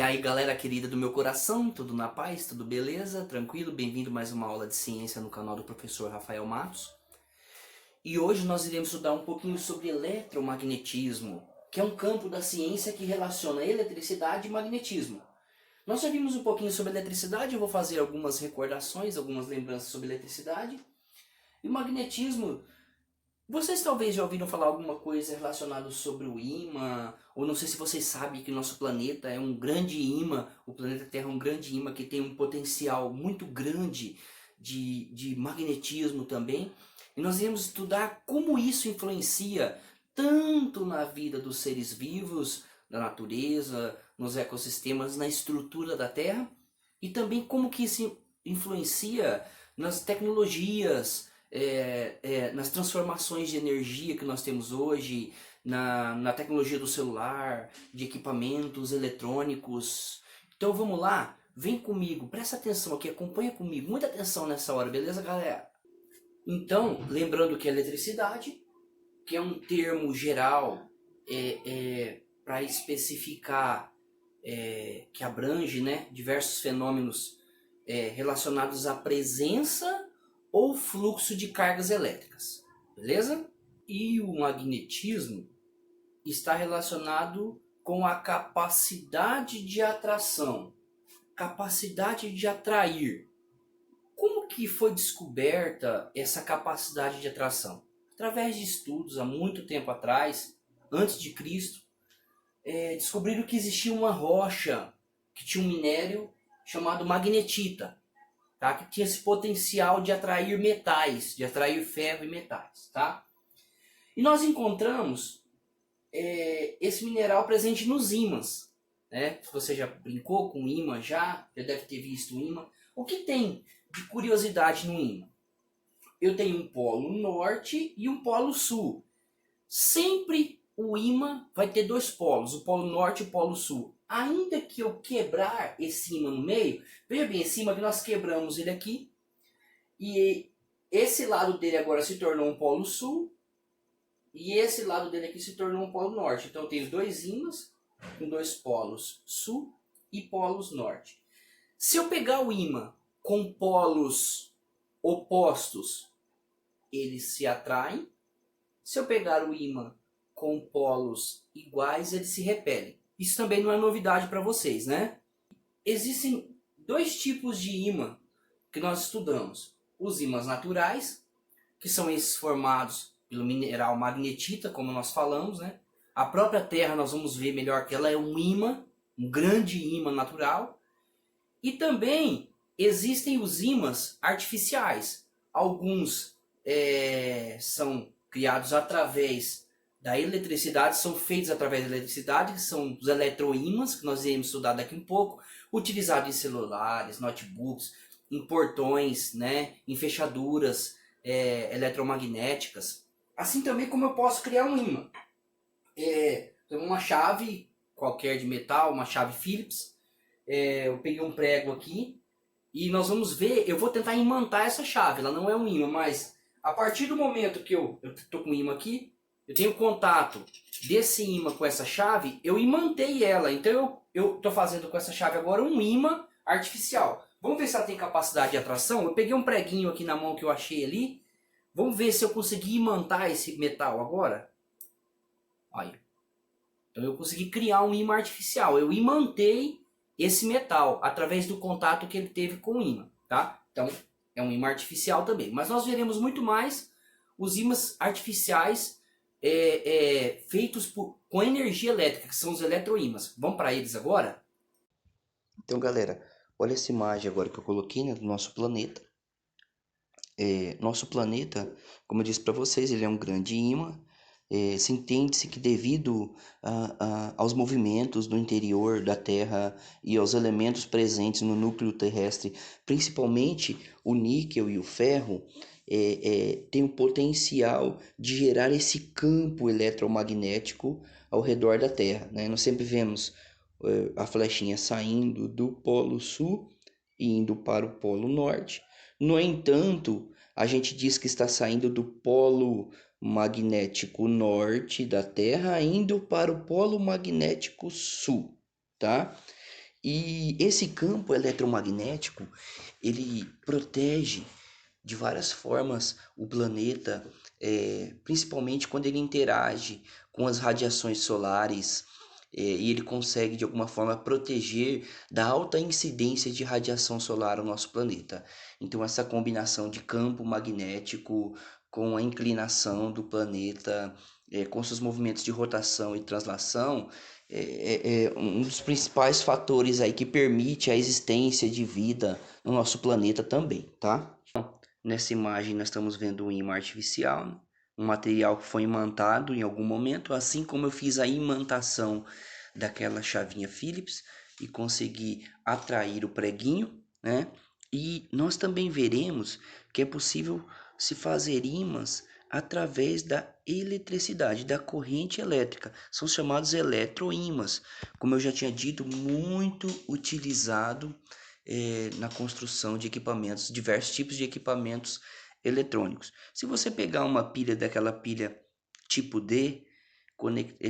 aí, galera querida do meu coração, tudo na paz, tudo beleza, tranquilo? Bem-vindo a mais uma aula de ciência no canal do professor Rafael Matos. E hoje nós iremos estudar um pouquinho sobre eletromagnetismo, que é um campo da ciência que relaciona eletricidade e magnetismo. Nós já vimos um pouquinho sobre eletricidade, eu vou fazer algumas recordações, algumas lembranças sobre eletricidade. E o magnetismo, vocês talvez já ouviram falar alguma coisa relacionada sobre o ímã, ou não sei se vocês sabem que o nosso planeta é um grande ímã, o planeta Terra é um grande ímã que tem um potencial muito grande de magnetismo também. E nós iremos estudar como isso influencia tanto na vida dos seres vivos, da natureza, nos ecossistemas, na estrutura da Terra, e também como que isso influencia nas tecnologias, nas transformações de energia que nós temos hoje, na tecnologia do celular, de equipamentos eletrônicos. Então vamos lá, vem comigo, presta atenção aqui, acompanha comigo, muita atenção nessa hora, beleza, galera? Então, lembrando que a eletricidade, que é um termo geral para especificar, que abrange, né, diversos fenômenos relacionados à presença ou fluxo de cargas elétricas, beleza? E o magnetismo está relacionado com a capacidade de atração, capacidade de atrair. Como que foi descoberta essa capacidade de atração? Através de estudos há muito tempo atrás, antes de Cristo, descobriram que existia uma rocha que tinha um minério chamado magnetita, tá? Que tinha esse potencial de atrair metais, de atrair ferro e metais, tá? E nós encontramos esse mineral presente nos ímãs, né? Se você já brincou com ímã, já deve ter visto o ímã. O que tem de curiosidade no ímã? Eu tenho um polo norte e um polo sul. Sempre o ímã vai ter dois polos, o polo norte e o polo sul. Ainda que eu quebrar esse ímã no meio, veja bem, esse ímã que nós quebramos ele aqui, e esse lado dele agora se tornou um polo sul, e esse lado dele aqui se tornou um polo norte. Então eu tenho dois ímãs com dois polos sul e polos norte. Se eu pegar o ímã com polos opostos, eles se atraem. Se eu pegar o ímã com polos iguais, eles se repelem. Isso também não é novidade para vocês, né? Existem dois tipos de ímã que nós estudamos. Os ímãs naturais, que são esses formados pelo mineral magnetita, como nós falamos, né? A própria Terra, nós vamos ver melhor que ela é um ímã, um grande ímã natural. E também existem os ímãs artificiais. Alguns são criados através da eletricidade, são feitos através da eletricidade, que são os eletroímãs, que nós iremos estudar daqui um pouco, utilizados em celulares, notebooks, em portões, né, em fechaduras eletromagnéticas. Assim também como eu posso criar um ímã. Uma chave qualquer de metal, uma chave Phillips, eu peguei um prego aqui, e nós vamos ver, eu vou tentar imantar essa chave, ela não é um ímã, mas a partir do momento que eu estou com o ímã aqui, eu tenho contato desse ímã com essa chave, eu imantei ela, então eu estou fazendo com essa chave agora um ímã artificial. Vamos ver se ela tem capacidade de atração. Eu peguei um preguinho aqui na mão que eu achei ali, vamos ver se eu consegui imantar esse metal agora. Olha. Então eu consegui criar um ímã artificial, eu imantei esse metal através do contato que ele teve com o ímã, tá? Então é um ímã artificial também. Mas nós veremos muito mais os ímãs artificiais feitos com energia elétrica, que são os eletroímãs. Vamos para eles agora? Então, galera, olha essa imagem agora que eu coloquei, né, do nosso planeta. Nosso planeta, como eu disse para vocês, ele é um grande ímã. Se entende-se que devido aos movimentos do interior da Terra e aos elementos presentes no núcleo terrestre, principalmente o níquel e o ferro, tem o potencial de gerar esse campo eletromagnético ao redor da Terra, né? Nós sempre vemos a flechinha saindo do polo sul e indo para o polo norte. No entanto, a gente diz que está saindo do polo magnético norte da Terra, indo para o polo magnético sul, tá? E esse campo eletromagnético, ele protege de várias formas o planeta, principalmente quando ele interage com as radiações solares, e ele consegue de alguma forma proteger da alta incidência de radiação solar o nosso planeta. Então essa combinação de campo magnético com a inclinação do planeta, com seus movimentos de rotação e translação, é um dos principais fatores aí que permite a existência de vida no nosso planeta também, tá? Nessa imagem nós estamos vendo um ímã artificial, né? Um material que foi imantado em algum momento, assim como eu fiz a imantação daquela chavinha Phillips e consegui atrair o preguinho, né? E nós também veremos que é possível se fazer ímãs através da eletricidade, da corrente elétrica. São chamados eletroímãs, como eu já tinha dito, muito utilizado na construção de equipamentos, diversos tipos de equipamentos eletrônicos. Se você pegar uma pilha daquela pilha tipo D,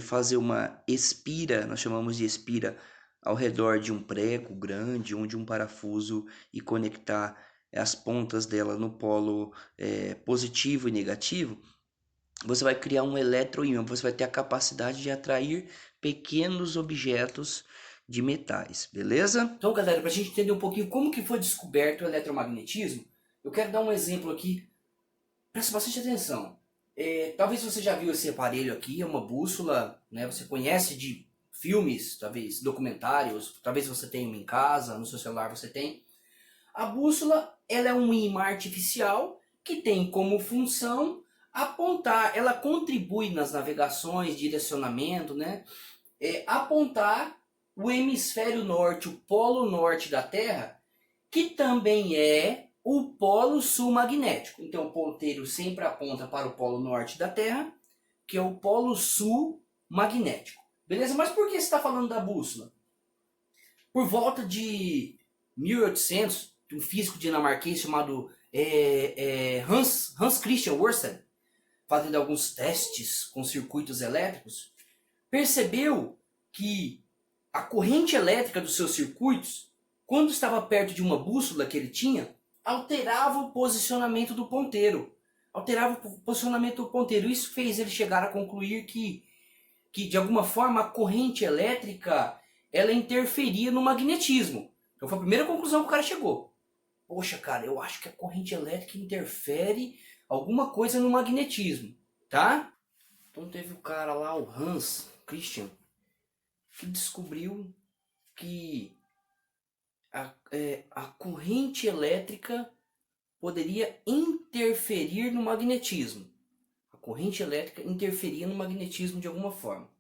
fazer uma espira, nós chamamos de espira, ao redor de um prego grande ou de um parafuso e conectar as pontas dela no polo positivo e negativo, você vai criar um eletroímã, você vai ter a capacidade de atrair pequenos objetos de metais, beleza? Então, galera, para a gente entender um pouquinho como que foi descoberto o eletromagnetismo, eu quero dar um exemplo aqui. Presta bastante atenção. Talvez você já viu esse aparelho aqui, é uma bússola, né? Você conhece de filmes, talvez documentários, talvez você tenha uma em casa, no seu celular você tem. A bússola, ela é um imã artificial que tem como função apontar, ela contribui nas navegações, direcionamento, né? Apontar o hemisfério norte, o polo norte da Terra, que também é o polo sul magnético. Então o ponteiro sempre aponta para o polo norte da Terra, que é o polo sul magnético. Beleza? Mas por que você está falando da bússola? Por volta de 1800, um físico dinamarquês chamado Hans Christian Ørsted, fazendo alguns testes com circuitos elétricos, percebeu que a corrente elétrica dos seus circuitos, quando estava perto de uma bússola que ele tinha, alterava o posicionamento do ponteiro. Alterava o posicionamento do ponteiro. Isso fez ele chegar a concluir que de alguma forma a corrente elétrica ela interferia no magnetismo. Então foi a primeira conclusão que o cara chegou. Poxa, cara, eu acho que a corrente elétrica interfere alguma coisa no magnetismo, tá? Então teve o cara lá, o Hans Christian, que descobriu que a corrente elétrica poderia interferir no magnetismo. A corrente elétrica interferia no magnetismo de alguma forma.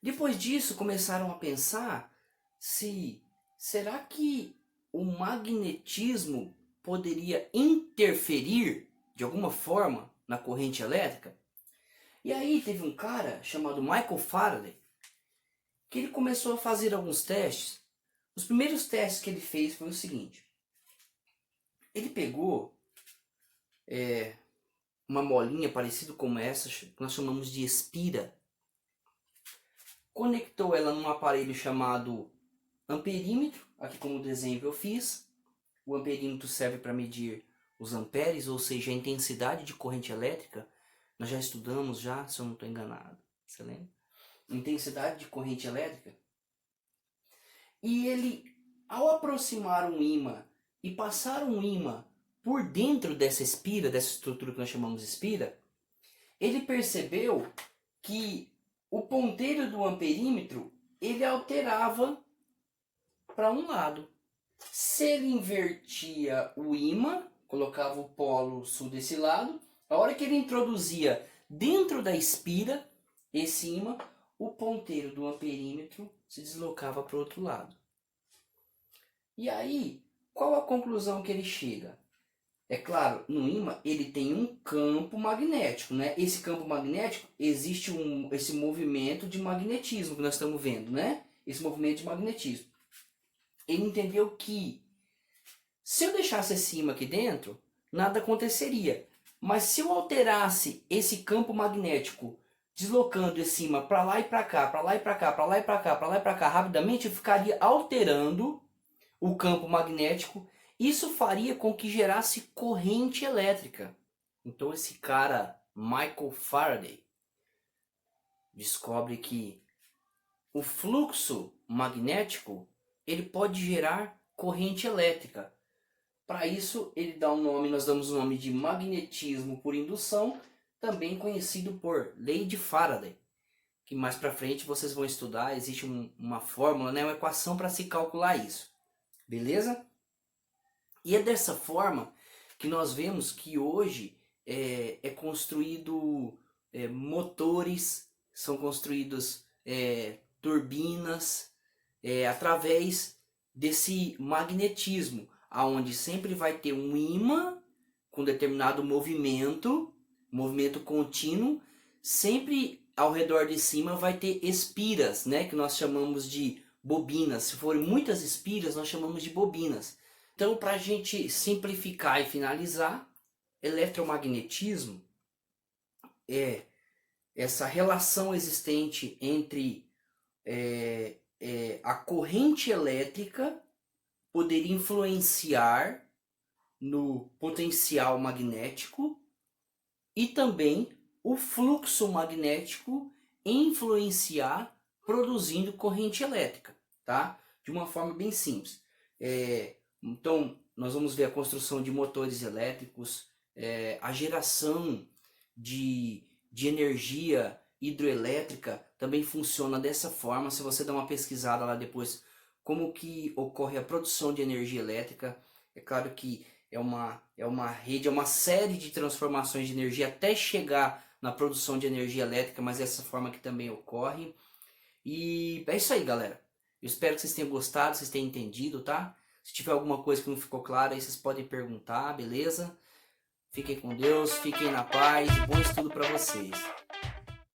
Depois disso, começaram a pensar será que o magnetismo poderia interferir de alguma forma na corrente elétrica? E aí teve um cara chamado Michael Faraday que ele começou a fazer alguns testes. Os primeiros testes que ele fez foi o seguinte: ele pegou uma molinha parecida com essa, que nós chamamos de espira, conectou ela num aparelho chamado amperímetro, aqui como desenho eu fiz. O amperímetro serve para medir os amperes, ou seja, a intensidade de corrente elétrica. Nós já estudamos já, se eu não estou enganado, você lembra? Intensidade de corrente elétrica. E ele, ao aproximar um ímã e passar um ímã por dentro dessa espira, dessa estrutura que nós chamamos de espira, ele percebeu que o ponteiro do amperímetro ele alterava para um lado. Se ele invertia o ímã, colocava o polo sul desse lado, a hora que ele introduzia dentro da espira esse ímã, o ponteiro do amperímetro se deslocava para o outro lado. E aí, qual a conclusão que ele chega? É claro, no ímã ele tem um campo magnético, né? Esse campo magnético, existe esse movimento de magnetismo que nós estamos vendo, né? Esse movimento de magnetismo. Ele entendeu que se eu deixasse esse ímã aqui dentro, nada aconteceria. Mas se eu alterasse esse campo magnético deslocando esse ímã para lá e para cá, para lá e para cá, para lá e para cá, para lá e para cá, rapidamente, eu ficaria alterando o campo magnético. Isso faria com que gerasse corrente elétrica. Então esse cara, Michael Faraday, descobre que o fluxo magnético ele pode gerar corrente elétrica. Para isso ele dá um nome, nós damos o nome de magnetismo por indução, também conhecido por lei de Faraday, que mais para frente vocês vão estudar, existe uma fórmula, né, uma equação para se calcular isso. Beleza? E é dessa forma que nós vemos que hoje é construído motores, são construídos turbinas, através desse magnetismo, aonde sempre vai ter um ímã com determinado movimento contínuo, sempre ao redor de cima vai ter espiras, né, que nós chamamos de bobinas. Se forem muitas espiras, nós chamamos de bobinas. Então, para a gente simplificar e finalizar, eletromagnetismo é essa relação existente entre a corrente elétrica poder influenciar no potencial magnético e também o fluxo magnético influenciar produzindo corrente elétrica, tá? De uma forma bem simples. Então, nós vamos ver a construção de motores elétricos, a geração de energia hidroelétrica também funciona dessa forma. Se você dá uma pesquisada lá depois, como que ocorre a produção de energia elétrica, é claro que é uma rede, é uma série de transformações de energia até chegar na produção de energia elétrica, mas dessa forma que também ocorre. E é isso aí, galera. Eu espero que vocês tenham gostado, vocês tenham entendido, tá? Se tiver alguma coisa que não ficou clara, aí vocês podem perguntar, beleza? Fiquem com Deus, fiquem na paz e bom estudo para vocês.